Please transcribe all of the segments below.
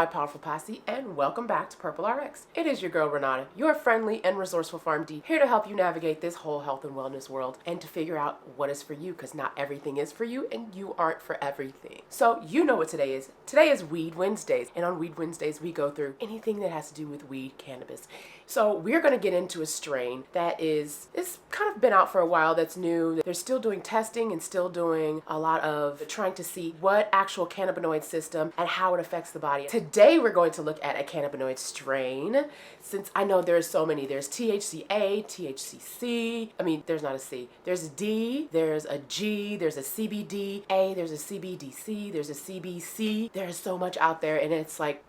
powerful posse, and welcome back to Purple RX. It is your girl Renata, your friendly and resourceful PharmD, here to help you navigate this whole health and wellness world and to figure out what is for you, because not everything is for you and you aren't for everything. So you know what today is. Today is Weed Wednesdays, and on Weed Wednesdays we go through anything that has to do with weed, cannabis. So we're going to get into a strain that it's kind of been out for a while, that's new. They're still doing testing and still doing a lot of trying to see what actual cannabinoid system and how it affects the body. Today we're going to look at a cannabinoid strain, since I know there's so many. There's THCA, THCC, there's not a C. There's a D, there's a G, there's a CBD, there's a CBDC, there's a CBC. There's so much out there, and it's like,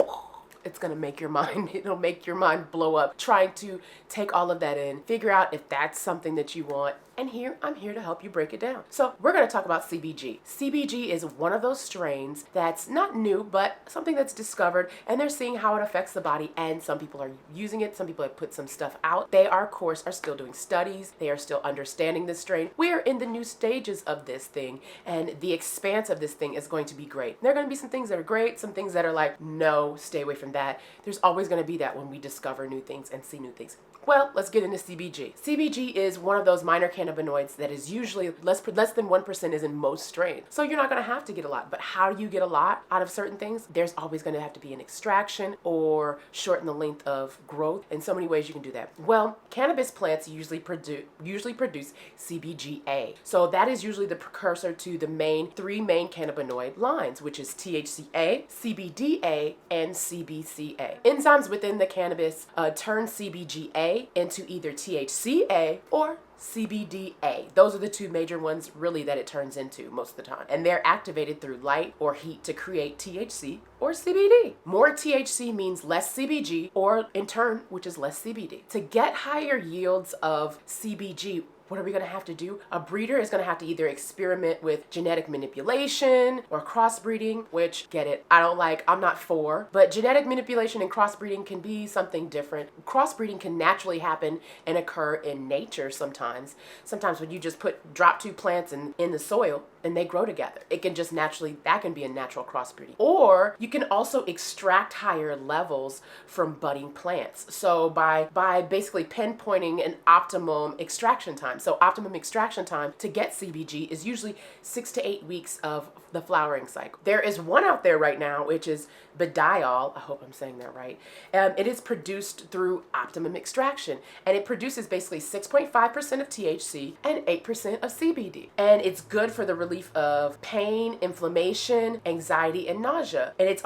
it's gonna make your mind, it'll make your mind blow up trying to take all of that in, figure out if that's something that you want. And I'm here to help you break it down. So we're going to talk about CBG. CBG is one of those strains that's not new, but something that's discovered, and they're seeing how it affects the body, and some people are using it. Some people have put some stuff out. They are, of course, are still doing studies. They are still understanding this strain. We are in the new stages of this thing, and the expanse of this thing is going to be great. There are going to be some things that are great, some things that are like, no, stay away from that. There's always going to be that when we discover new things and see new things. Well, let's get into CBG. CBG is one of those minor cannabinoids that is usually less than 1% is in most strains. So you're not going to have to get a lot. But how do you get a lot out of certain things? There's always going to have to be an extraction or shorten the length of growth. In so many ways you can do that. Well, cannabis plants usually produce CBGA. So that is usually the precursor to the three main cannabinoid lines, which is THCA, CBDA, and CBCA. Enzymes within the cannabis turn CBGA into either THCA or CBDA. Those are the two major ones really that it turns into most of the time. And they're activated through light or heat to create THC or CBD. More THC means less CBG, or in turn, which is less CBD. To get higher yields of CBG, what are we going to have to do? A breeder is going to have to either experiment with genetic manipulation or crossbreeding, which, get it, I'm not for, but genetic manipulation and crossbreeding can be something different. Crossbreeding can naturally happen and occur in nature sometimes. Sometimes when you just drop two plants in the soil and they grow together, it can just naturally, that can be a natural crossbreeding. Or you can also extract higher levels from budding plants. So by basically pinpointing an optimum extraction time. So optimum extraction time to get CBG is usually 6 to 8 weeks of the flowering cycle. There is one out there right now, which is Bediol. I hope I'm saying that right. It is produced through optimum extraction, and it produces basically 6.5% of THC and 8% of CBD. And it's good for the relief of pain, inflammation, anxiety, and nausea. And it's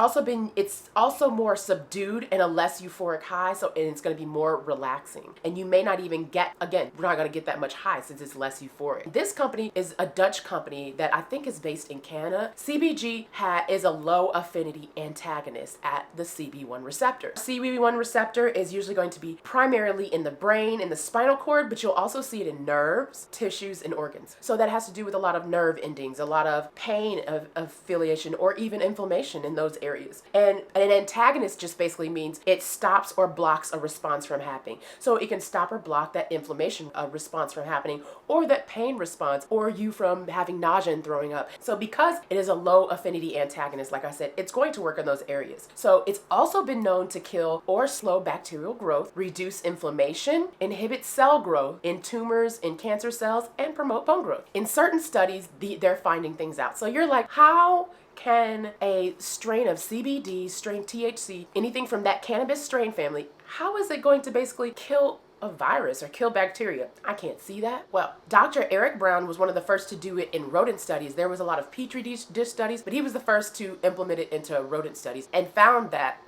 also more subdued and a less euphoric high, and it's going to be more relaxing. And you may not even we're not going to get that much high since it's less euphoric. This company is a Dutch company that I think is based in Canada. CBG is a low affinity antagonist at the CB1 receptor. CB1 receptor is usually going to be primarily in the brain, in the spinal cord, but you'll also see it in nerves, tissues, and organs. So that has to do with a lot of nerve endings, a lot of pain of affiliation, or even inflammation in those areas. And an antagonist just basically means it stops or blocks a response from happening. So it can stop or block that inflammation response from happening, or that pain response, or you from having nausea and throwing up. So because it is a low affinity antagonist, like I said, it's going to work in those areas. So it's also been known to kill or slow bacterial growth, reduce inflammation, inhibit cell growth in tumors, in cancer cells, and promote bone growth. In certain studies, they're finding things out. So you're like, how can a strain of CBD, strain THC, anything from that cannabis strain family, how is it going to basically kill a virus or kill bacteria? I can't see that. Well, Dr. Eric Brown was one of the first to do it in rodent studies. There was a lot of petri dish studies, but he was the first to implement it into rodent studies and found that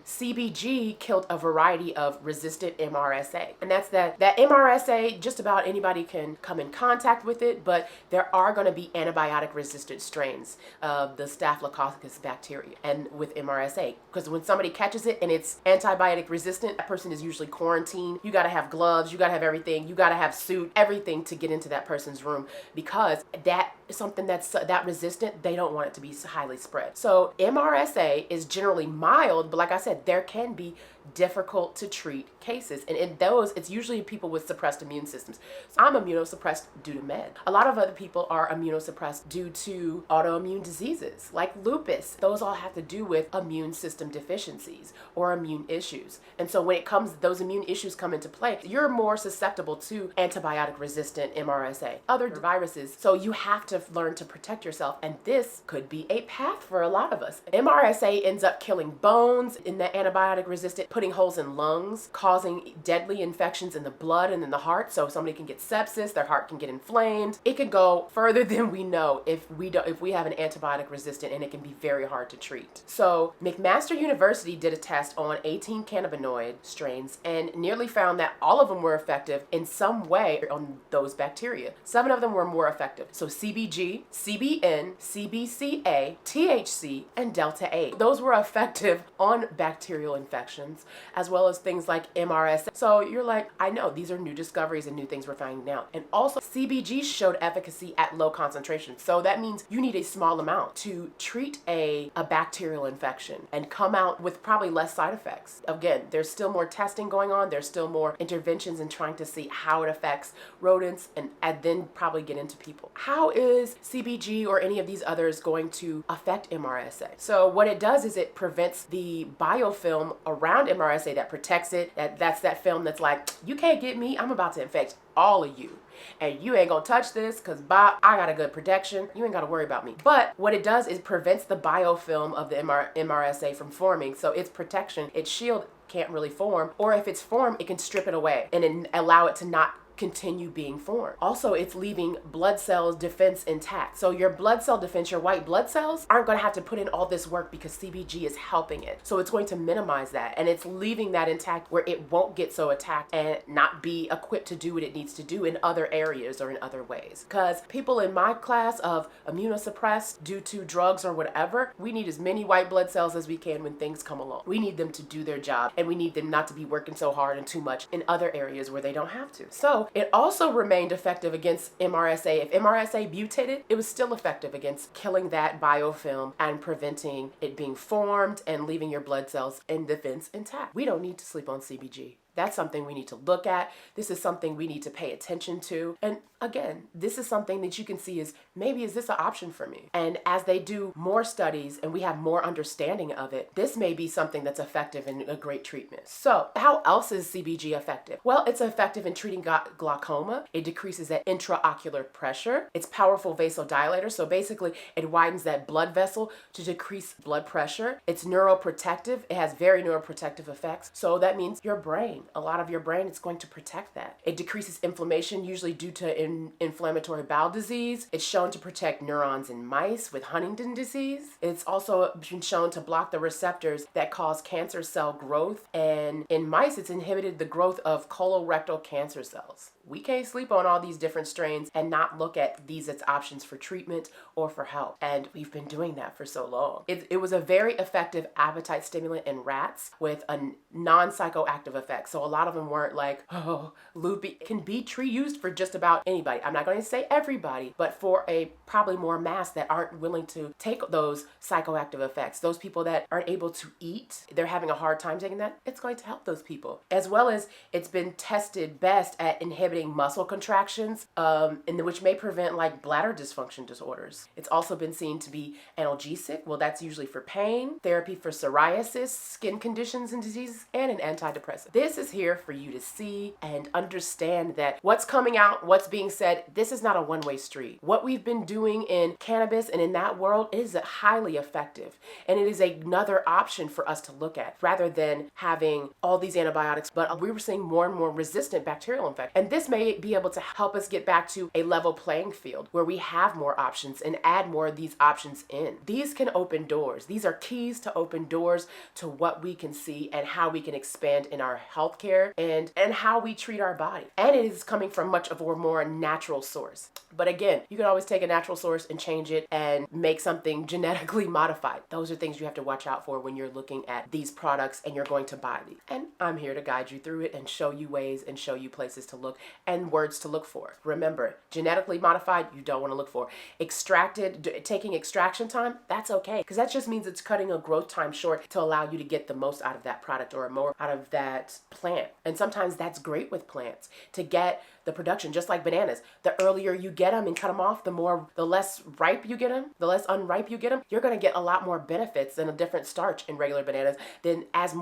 CBG killed a variety of resistant MRSA. And that's that MRSA, just about anybody can come in contact with it, but there are going to be antibiotic resistant strains of the Staphylococcus bacteria and with MRSA. Because when somebody catches it and it's antibiotic resistant, that person is usually quarantined. You got to have gloves, you got to have everything, you got to have suit, everything to get into that person's room, because that something that's that resistant, they don't want it to be highly spread. So MRSA is generally mild, but like I said, there can be difficult to treat cases. And in those, it's usually people with suppressed immune systems. So I'm immunosuppressed due to med. A lot of other people are immunosuppressed due to autoimmune diseases like lupus. Those all have to do with immune system deficiencies or immune issues. And so when those immune issues come into play, you're more susceptible to antibiotic resistant MRSA, other viruses. So you have to learn to protect yourself. And this could be a path for a lot of us. MRSA ends up killing bones in the antibiotic resistant, putting holes in lungs, causing deadly infections in the blood and in the heart. So somebody can get sepsis, their heart can get inflamed. It can go further than we know if we have an antibiotic resistant, and it can be very hard to treat. So McMaster University did a test on 18 cannabinoid strains and nearly found that all of them were effective in some way on those bacteria. 7 of them were more effective. So CBG, CBN, CBCA, THC, and Delta 8. Those were effective on bacterial infections, as well as things like MRSA. So you're like, I know these are new discoveries and new things we're finding out. And also CBG showed efficacy at low concentration. So that means you need a small amount to treat a bacterial infection and come out with probably less side effects. Again, there's still more testing going on. There's still more interventions in trying to see how it affects rodents and then probably get into people. How is CBG or any of these others going to affect MRSA? So what it does is it prevents the biofilm around MRSA that protects it. That's that film that's like, you can't get me. I'm about to infect all of you. And you ain't gonna touch this because Bob, I got a good protection. You ain't gotta worry about me. But what it does is prevents the biofilm of the MRSA from forming. So its protection, its shield can't really form. Or if it's formed, it can strip it away and then allow it to not continue being formed. Also, it's leaving blood cells defense intact. So your blood cell defense, your white blood cells, aren't going to have to put in all this work because CBG is helping it. So it's going to minimize that, and it's leaving that intact where it won't get so attacked and not be equipped to do what it needs to do in other areas or in other ways. Because people in my class of immunosuppressed due to drugs or whatever, we need as many white blood cells as we can when things come along. We need them to do their job, and we need them not to be working so hard and too much in other areas where they don't have to. So it also remained effective against MRSA. If MRSA mutated, it was still effective against killing that biofilm and preventing it being formed and leaving your blood cells and defense intact. We don't need to sleep on CBG. That's something we need to look at. This is something we need to pay attention to. And again, this is something that you can see is maybe is this an option for me? And as they do more studies and we have more understanding of it, this may be something that's effective and a great treatment. So how else is CBG effective? Well, it's effective in treating glaucoma. It decreases that intraocular pressure. It's powerful vasodilator. So basically it widens that blood vessel to decrease blood pressure. It's neuroprotective. It has very neuroprotective effects. So that means your brain, a lot of your brain, it's going to protect that. It decreases inflammation, usually due to inflammatory bowel disease. It's shown to protect neurons in mice with Huntington disease. It's also been shown to block the receptors that cause cancer cell growth. And in mice, it's inhibited the growth of colorectal cancer cells. We can't sleep on all these different strains and not look at these as options for treatment or for help. And we've been doing that for so long. It was a very effective appetite stimulant in rats with a non-psychoactive effect. So a lot of them weren't like, oh, loopy. It can be used for just about anybody. I'm not going to say everybody, but for a probably more mass that aren't willing to take those psychoactive effects. Those people that aren't able to eat, they're having a hard time taking that, it's going to help those people. As well as it's been tested best at inhibiting muscle contractions, which may prevent like bladder dysfunction disorders. It's also been seen to be analgesic. Well, that's usually for pain, therapy for psoriasis, skin conditions and diseases, and an antidepressant. This is here for you to see and understand that what's coming out, what's being said, this is not a one-way street. What we've been doing in cannabis and in that world is highly effective. And it is another option for us to look at rather than having all these antibiotics. But we were seeing more and more resistant bacterial infections. And this may be able to help us get back to a level playing field where we have more options and add more of these options in. These can open doors. These are keys to open doors to what we can see and how we can expand in our health healthcare and how we treat our body. And it is coming from much of a more natural source. But again, you can always take a natural source and change it and make something genetically modified. Those are things you have to watch out for when you're looking at these products and you're going to buy these. And I'm here to guide you through it and show you ways and show you places to look and words to look for. Remember, genetically modified, you don't want to look for. Extracted, taking extraction time, that's okay, because that just means it's cutting a growth time short to allow you to get the most out of that product or more out of that plant. And sometimes that's great with plants to get the production, just like bananas. The earlier you get them and cut them off, the less ripe you get them, the less unripe you get them, you're going to get a lot more benefits than a different starch in regular bananas. Then as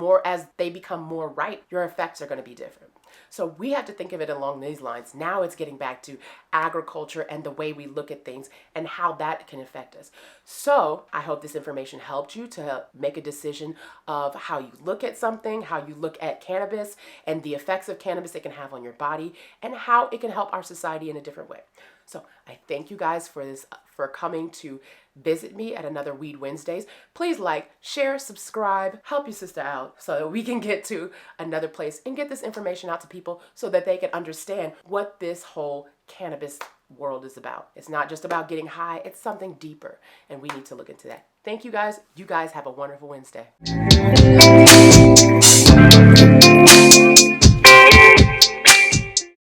they become more ripe, your effects are going to be different. So we have to think of it along these lines. Now it's getting back to agriculture and the way we look at things and how that can affect us. So I hope this information helped you to make a decision of how you look at something, how you look at cannabis and the effects of cannabis it can have on your body and how it can help our society in a different way. So I thank you guys for coming to visit me at another Weed Wednesdays. Please like, share, subscribe, help your sister out so that we can get to another place and get this information out to people so that they can understand what this whole cannabis world is about. It's not just about getting high, it's something deeper, and we need to look into that. Thank you guys. You guys have a wonderful Wednesday.